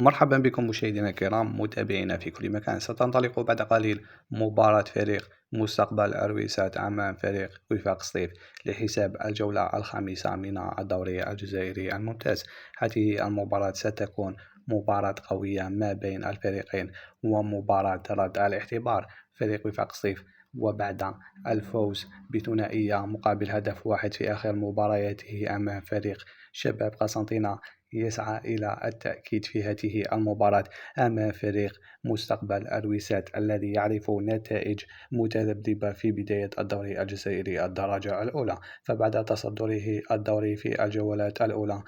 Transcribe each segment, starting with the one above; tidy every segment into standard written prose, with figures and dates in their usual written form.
مرحبا بكم مشاهدينا الكرام متابعينا في كل مكان. ستنطلق بعد قليل مباراة فريق مستقبل أرويسات أمام فريق وفاق سطيف لحساب الجولة الخامسة من الدوري الجزائري الممتاز. هذه المباراة ستكون مباراة قوية ما بين الفريقين، ومباراة رد الاعتبار. فريق وفاق سطيف وبعد الفوز بثنائية مقابل هدف واحد في آخر مبارياته أمام فريق شباب قسنطينة، يسعى إلى التأكيد في هذه المباراة أمام فريق مستقبل أرويسات الذي يعرف نتائج متذبذبة في بداية الدوري الجزائري الدرجة الأولى. فبعد تصدره الدوري في الجولات الأولى،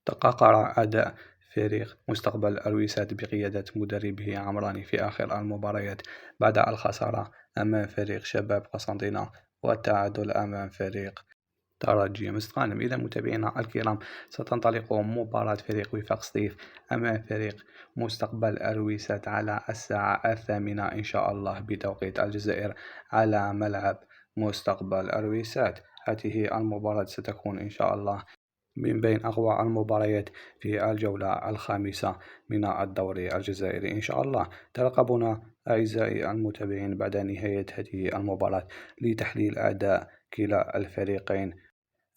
تقاقر أداء فريق مستقبل أرويسات بقيادة مدربه عمراني في آخر المباريات بعد الخسارة أمام فريق شباب قسنطينة والتعادل أمام فريق ترجي مستغانم. إذا متابعينا الكرام، ستنطلق مباراة فريق وفاق سطيف أمام فريق مستقبل أرويسات على الساعة 8 إن شاء الله بتوقيت الجزائر على ملعب مستقبل أرويسات. هذه المباراة ستكون إن شاء الله من بين أقوى المباريات في الجولة الخامسة من الدوري الجزائري إن شاء الله. ترقبونا أعزائي المتابعين بعد نهاية هذه المباراة لتحليل أداء كلا الفريقين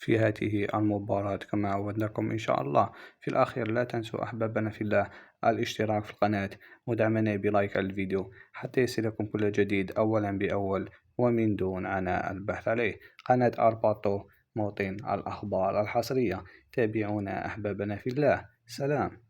في هذه المباراة كما عودناكم إن شاء الله. في الأخير لا تنسوا أحبابنا في الله الاشتراك في القناة ودعمنا بلايك الفيديو حتى يصلكم كل جديد أولا بأول ومن دون عناء البحث عليه. قناة أرباطو، موطن الأخبار الحصرية. تابعونا أحبابنا في الله. سلام.